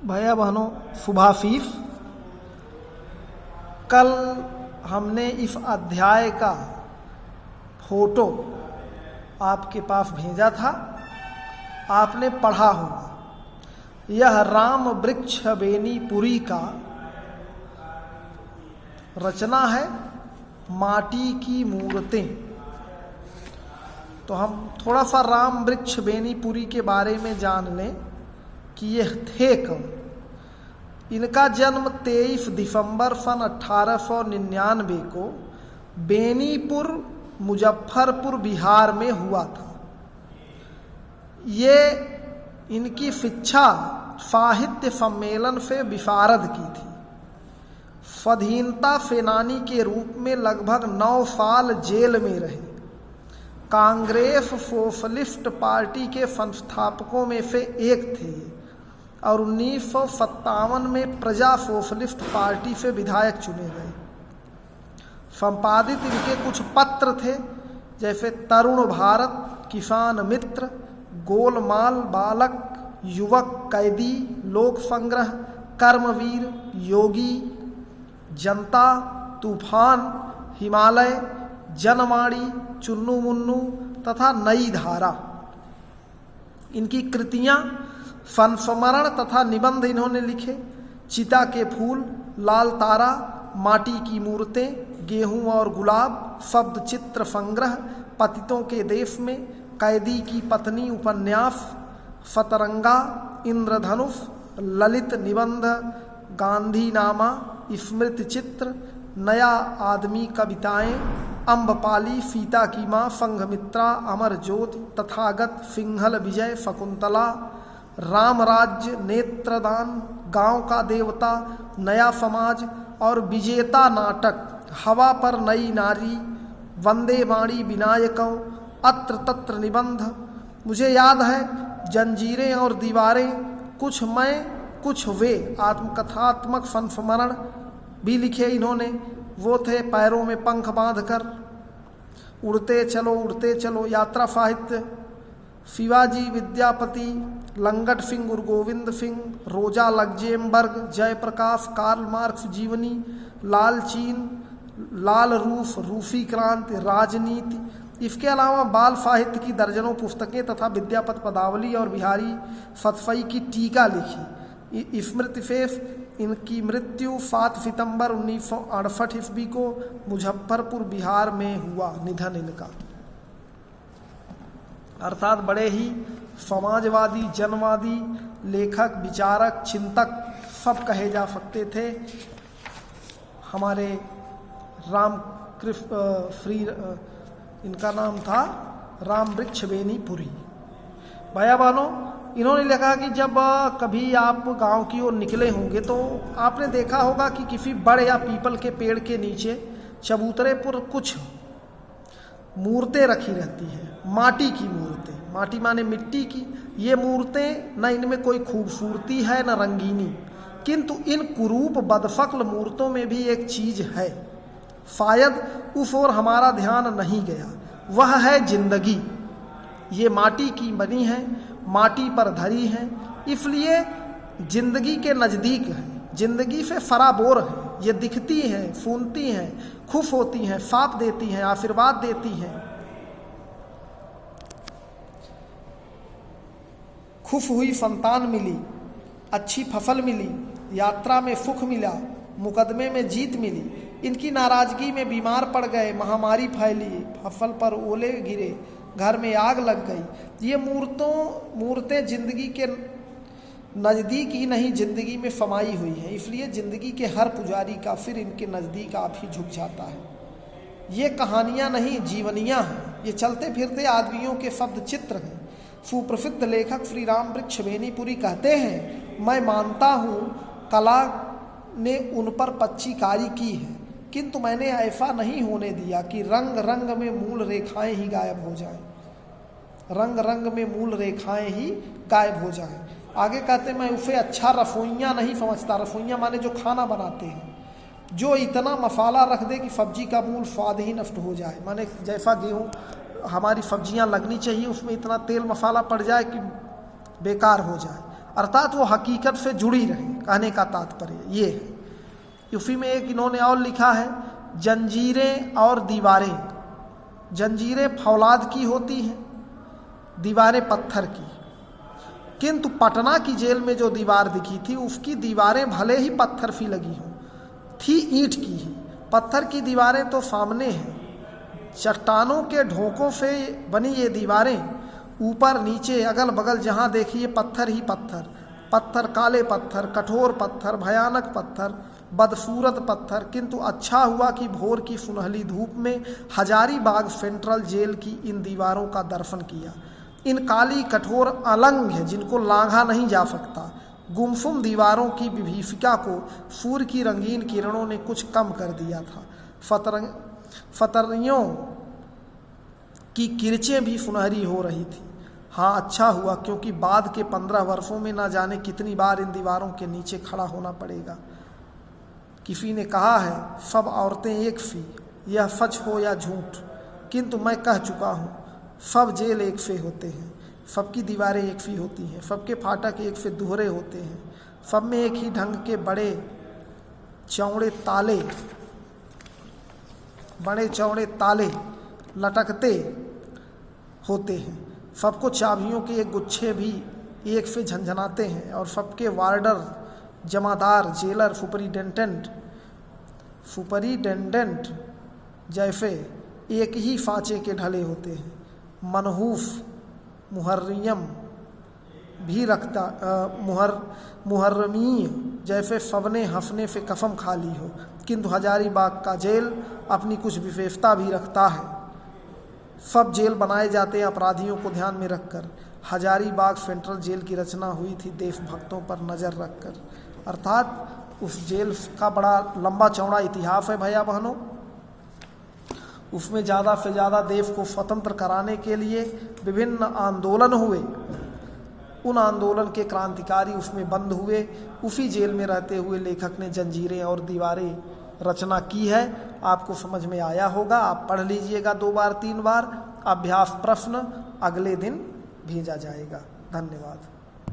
भैया बहनों शुभाफीफ, कल हमने इस अध्याय का फोटो आपके पास भेजा था, आपने पढ़ा होगा। यह राम वृक्ष बेनीपुरी का रचना है, माटी की मूर्तें। तो हम थोड़ा सा राम वृक्ष बेनीपुरी के बारे में जान लें कि यह थे कौन। इनका जन्म 23 दिसंबर सन 1899 को बेनीपुर मुजफ्फरपुर बिहार में हुआ था। ये इनकी शिक्षा साहित्य सम्मेलन से विशारद की थी। स्वाधीनता सेनानी के रूप में लगभग 9 साल जेल में रहे। कांग्रेस सोशलिस्ट पार्टी के संस्थापकों में से एक थे और 1957 में प्रजा सोशलिस्ट पार्टी से विधायक चुने गए। संपादित इनके कुछ पत्र थे, जैसे तरुण भारत, किसान मित्र, गोलमाल बालक, युवक कैदी, लोक संग्रह, कर्मवीर, योगी, जनता, तूफान, हिमालय, जनमाड़ी, चुन्नू मुन्नू तथा नई धारा। इनकी कृतियाँ संस्मरण तथा निबंध इन्होंने लिखे। चिता के फूल, लाल तारा, माटी की मूर्तें, गेहूं और गुलाब, शब्द चित्र संग्रह, पतितों के देश में, कैदी की पत्नी उपन्यास, सतरंगा, इंद्रधनुष, ललित निबंध, गांधीनामा, स्मृति चित्र, नया आदमी कविताएं, अम्बपाली, सीता की माँ, संघमित्रा, अमर ज्योति, तथागत, सिंहल विजय, शकुंतला, रामराज्य, नेत्रदान, गांव का देवता, नया समाज और विजेता नाटक, हवा पर नई नारी, वंदे वाणी विनायकों, अत्र तत्र निबंध। मुझे याद है जंजीरें और दीवारें, कुछ मैं कुछ वे, आत्मकथात्मक संस्मरण भी लिखे इन्होंने। वो थे पैरों में पंख बांधकर, उड़ते चलो, यात्रा साहित्य, शिवाजी विद्यापति, लंगट सिंह, गुरु गोविंद सिंह, रोजा लग्जेमबर्ग, जयप्रकाश, कार्ल मार्क्स जीवनी, लाल चीन, लाल रूस, रूसी क्रांति, राजनीति। इसके अलावा बाल साहित्य की दर्जनों पुस्तकें तथा विद्यापति पदावली और बिहारी सतफई की टीका लिखी। स्मृति शेष, इनकी मृत्यु 7 सितंबर 1968 ईस्वी को मुजफ्फरपुर बिहार में हुआ, निधन इनका। अर्थात बड़े ही समाजवादी, जनवादी, लेखक, विचारक, चिंतक सब कहे जा सकते थे हमारे राम इनका नाम था राम वृक्ष बेनीपुरी। भैया बहनों, इन्होंने लिखा कि जब कभी आप गांव की ओर निकले होंगे तो आपने देखा होगा कि किसी बड़े या पीपल के पेड़ के नीचे चबूतरे पर कुछ मूर्तें रखी रहती हैं, माटी की मूर्तें। माटी माने मिट्टी की। ये मूर्तें न इनमें कोई खूबसूरती है न रंगीनी, किंतु इन कुरूप बदशक्ल मूर्तों में भी एक चीज है, शायद उस ओर हमारा ध्यान नहीं गया। वह है जिंदगी। ये माटी की बनी है, माटी पर धरी है, इसलिए जिंदगी के नज़दीक है, जिंदगी से सराबोर है। ये दिखती हैं, सुनती हैं, खुश होती हैं, साथ देती हैं, आशीर्वाद देती हैं। खुश हुई संतान मिली, अच्छी फसल मिली, यात्रा में सुख मिला, मुकदमे में जीत मिली। इनकी नाराजगी में बीमार पड़ गए, महामारी फैली, फसल पर ओले गिरे, घर में आग लग गई। ये मूर्तें जिंदगी के नज़दीक ही नहीं, जिंदगी में समाई हुई हैं। इसलिए जिंदगी के हर पुजारी का फिर इनके नज़दीक आप ही झुक जाता है। ये कहानियाँ नहीं, जीवनियाँ हैं। ये चलते फिरते आदमियों के शब्द चित्र हैं। सुप्रसिद्ध लेखक श्री राम वृक्ष बेनीपुरी कहते हैं, मैं मानता हूँ कला ने उन पर पच्चीकारी की है, किंतु मैंने ऐसा नहीं होने दिया कि रंग रंग में मूल रेखाएं ही गायब हो जाएं। रंग रंग में मूल रेखाएं ही गायब हो जाएं। आगे कहते, मैं उसे अच्छा रसोइया नहीं समझता। रसोइया माने जो खाना बनाते हैं, जो इतना मसाला रख दे कि सब्जी का मूल स्वाद ही नष्ट हो जाए। माने जैसा गेहूँ हमारी सब्जियां लगनी चाहिए उसमें इतना तेल मसाला पड़ जाए कि बेकार हो जाए। अर्थात वो हकीकत से जुड़ी रहे, कहने का तात्पर्य ये है। यूफी में एक इन्होंने और लिखा है, जंजीरें और दीवारें। जंजीरें फौलाद की होती हैं, दीवारें पत्थर की। किंतु पटना की जेल में जो दीवार दिखी थी उसकी दीवारें भले ही पत्थर सी लगी हों, थी ईंट की ही। पत्थर की दीवारें तो सामने हैं, चट्टानों के ढोकों से बनी ये दीवारें, ऊपर नीचे अगल बगल जहाँ देखिए पत्थर ही पत्थर। पत्थर, काले पत्थर, कठोर पत्थर, भयानक पत्थर, बदसूरत पत्थर। किंतु अच्छा हुआ कि भोर की सुनहली धूप में हजारीबाग सेंट्रल जेल की इन दीवारों का दर्शन किया। इन काली कठोर अलंग है जिनको लांघा नहीं जा सकता गुमसुम दीवारों की विभीषिका को सूर्य की रंगीन किरणों ने कुछ कम कर दिया था। फतरियों की किरचें भी सुनहरी हो रही थी। हाँ, अच्छा हुआ, क्योंकि बाद के 15 वर्षों में ना जाने कितनी बार इन दीवारों के नीचे खड़ा होना पड़ेगा। किसी ने कहा है, सब औरतें एक सी, यह सच हो या झूठ, किंतु मैं कह चुका हूँ, सब जेल एक से होते हैं, सबकी दीवारें एक सी होती हैं, सबके फाटक एक से दोहरे होते हैं, सब में एक ही ढंग के बड़े चौड़े ताले लटकते होते हैं। सबको चाबियों के एक गुच्छे भी एक से झंझनाते हैं और सबके वार्डर, जमादार, जेलर, सुपरिटेंडेंट जैसे एक ही फांचे के ढले होते हैं। मनहूस मुहर्रिम भी रखता मुहर्रमी जैसे सबने हंसने से कसम खा ली हो। किंतु हजारीबाग का जेल अपनी कुछ विशेषता भी रखता है। सब जेल बनाए जाते हैं अपराधियों को ध्यान में रखकर। हजारीबाग सेंट्रल जेल की रचना हुई थी देशभक्तों पर नज़र रखकर। अर्थात उस जेल का बड़ा लंबा चौड़ा इतिहास है भैया बहनों। उसमें ज़्यादा से ज़्यादा देश को स्वतंत्र कराने के लिए विभिन्न आंदोलन हुए। उन आंदोलन के क्रांतिकारी उसमें बंद हुए। उसी जेल में रहते हुए लेखक ने जंजीरें और दीवारें रचना की है। आपको समझ में आया होगा। आप पढ़ लीजिएगा 2 बार 3 बार। अभ्यास प्रश्न अगले दिन भेजा जाएगा। धन्यवाद।